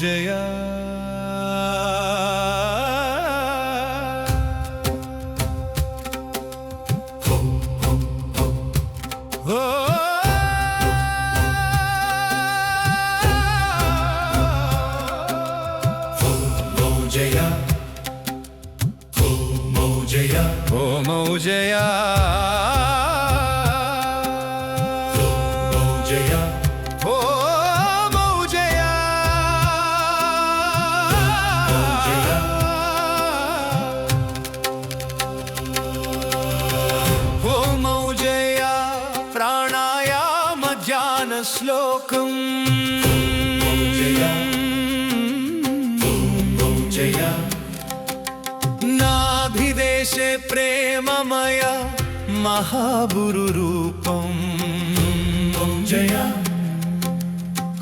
మౌజయ శ్లోకం నాభిదేశే ప్రేమమయ మహాగురు రూపం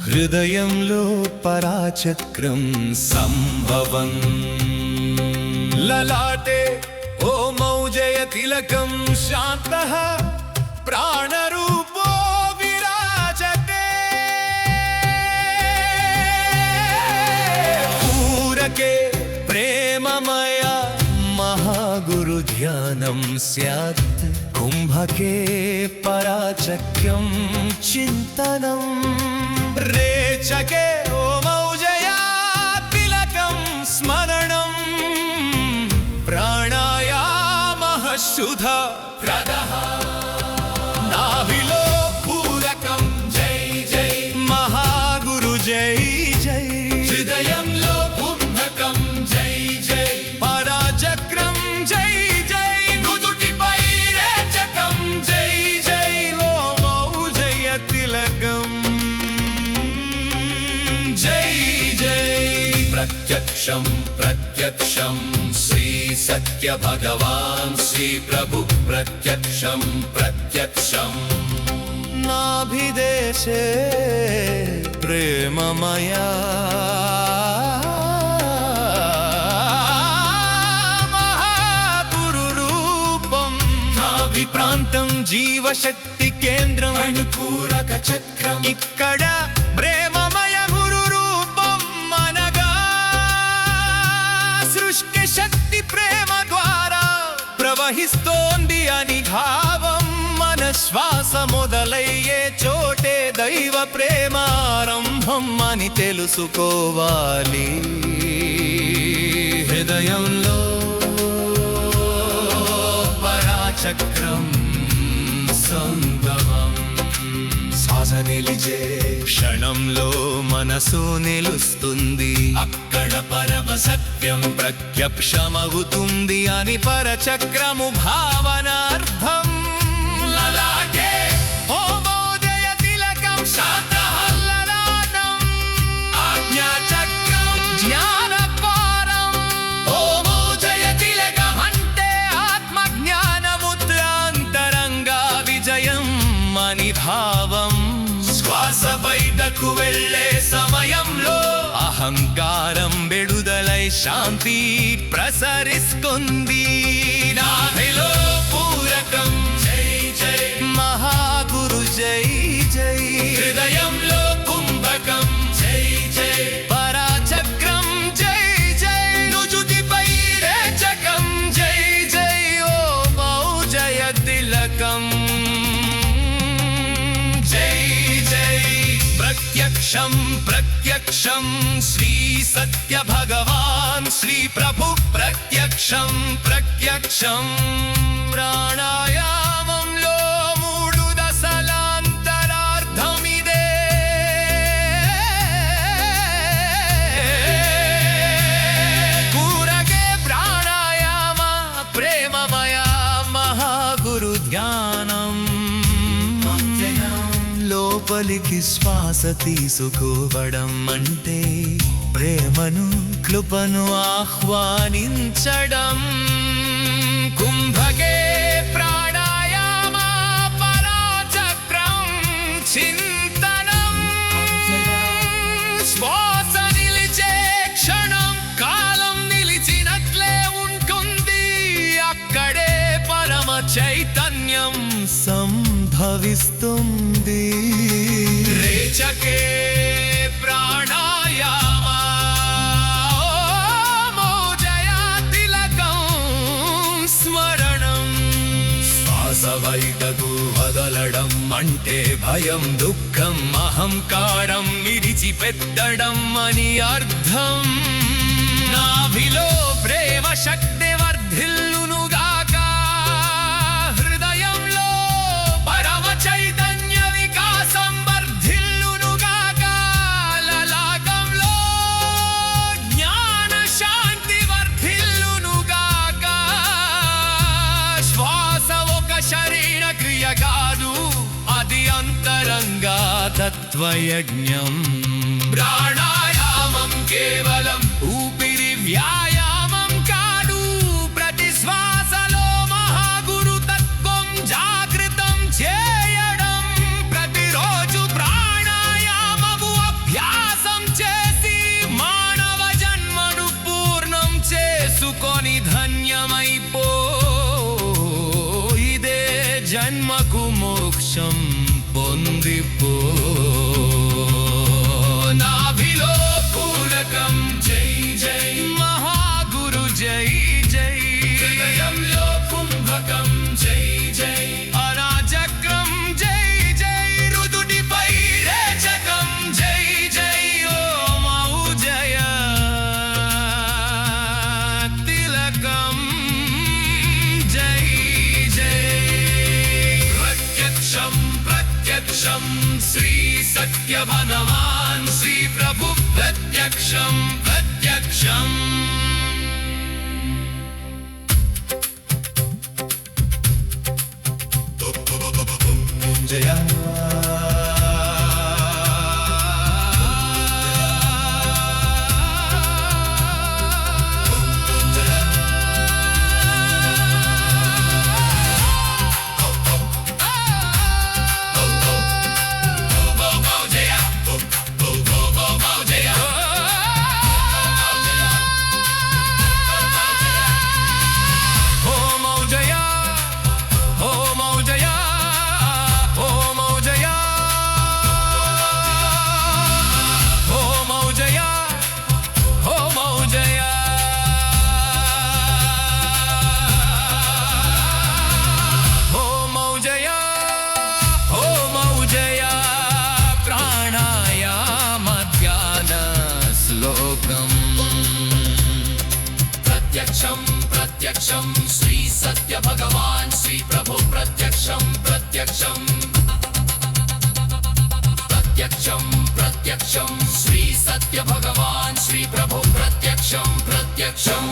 హృదయంలో పరాచక్రం సంభవం లలాటే ఓ మౌజయ తిలకం శాంతః ప్రాణరూపో విరాజతే పూరకే ప్రేమమయ మహాగురు ధ్యానం స్యాత్ కుంభకే పరాచక్రం చింతనం రేచకే ఓ మౌజయ తిలకం స్మరణం ప్రాణాయామః శుద్ధ ప్రదః నాభిలో పూరకం జై జై మహాగురు జై జై హృదయంలో కుంభకం జై జై పరాచక్రం జై జై నుదుటిపై రేచకం జై జై ఓ మౌజయ తిలకం జై జై ప్రత్యక్షం ప్రత్యక్షం శ్రీ సత్య భగవాన్ శ్రీ ప్రభు ప్రత్యక్షం ప్రత్యక్షం నాభిదేశే ప్రేమమయా మహాగురు రూపం నాభి ప్రాంతం జీవశక్తి కేంద్రం అనుకూలక చక్రం ఇక్కడ ప్రేమమయ గురు రూపం మనగా సృష్టి శక్తి ప్రేమ ద్వారా ప్రవహిస్తోంది అని భావం మన శ్వాస మొదలయ్యే చోటే దైవ ప్రేమారంభం అని తెలుసుకోవాలి హృదయంలో పరాచక్రం సంగమం శ్వాస నిలిచే క్షణంలో మనసు నిలుస్తుంది అక్కడ పరమ సత్యం ప్రత్యక్షమవుతుంది అని పరచక్రము భావనార్థం లలాటే ఓ మౌజయ తిలకం శాంతః లలాటం ఆజ్ఞాచక్రం జ్ఞానపారం ఓ మౌజయ తిలకం అంటే ఆత్మజ్ఞానముద్ర అంతరంగ విజయం అని భావం శ్వాస బయటకు వెళ్ళే సమయంలో అహంకారం విడుదలై శాంతి ప్రసరిస్తుంది నాభిలో పూరకం జై జై మహాగురు జై జై హృదయంలో కుంభకం జై జై పరాచక్రం జై జై నుజుటిపై రేచకం జై జై ఓ మౌజయ తిలకం ప్రత్యక్షం ప్రత్యక్షం శ్రీ సత్య భగవాన్ శ్రీ ప్రభు ప్రత్యక్షం ప్రత్యక్షం ప్రాణాయామంలో 3 దశలాంతరార్థమిదే కూరగే ప్రాణాయామ ప్రేమమయ మహాగురు ధ్యానం లోపలికి శ్వాస తీసుకోవడం అంటే ప్రేమను కృపను ఆహ్వానించడం కుంభకే ప్రాణాయామ పరాచక్రం చింతనం శ్వాస నిలిచే క్షణం కాలం నిలిచినట్లే ఉంటుంది అక్కడే పరమ చైతన్యం సంభవిస్తుంది రేచకే ప్రాణాయామ శ్వాసవైటకు వదలడం అంటే భయం దుఃఖం అహంకారం విడిచిపెట్టడం అని అర్థం. నాభిలో ప్రేమ శక్తి వర్ధిల్లునుగాక, హృదయంలో పరమ చైతన్య వికాసం వర్ధిల్లునుగాక, లలాటంలో జ్ఞాన శాంతి వర్ధిల్లునుగాక. శ్వాస ఒక శరీర క్రియ కాదు, అది అంతరంగా తత్వయజ్ఞం. ప్రాణాయామం కేవలం ఊపిరి వ్యాయామం కాదు, ప్రతి శ్వాసలో మహాగురు తత్వం జాగృతం చేయడం. ప్రతిరోజు ప్రాణాయామము అభ్యాసం చేసి మానవ జన్మను పూర్ణం చేసుకొని ధన్యమైపో. ఇదే జన్మకు మోక్షం పొందిపో. నాభిలో పూరకం జై జై మహాగురు జై జై, హృదయంలో కుంభకం జై జై, అనాచక్రం జై జై, రుదుడిపై రేచకం జై జై. ఓం ఔజయ తిలకం జై జై. ప్రత్యక్షం ప్రత్యక్షం శ్రీ సత్యవనమాన్ శ్రీ ప్రభు ప్రత్యక్షం ప్రత్యక్షం. జయ ప్రత్యక్షం ప్రత్యక్షం శ్రీ సత్య భగవాన్ శ్రీ ప్రభు ప్రత్యక్షం ప్రత్యక్షం. ప్రత్యక్షం ప్రత్యక్షం శ్రీ సత్య భగవాన్ శ్రీ ప్రభు ప్రత్యక్షం ప్రత్యక్షం.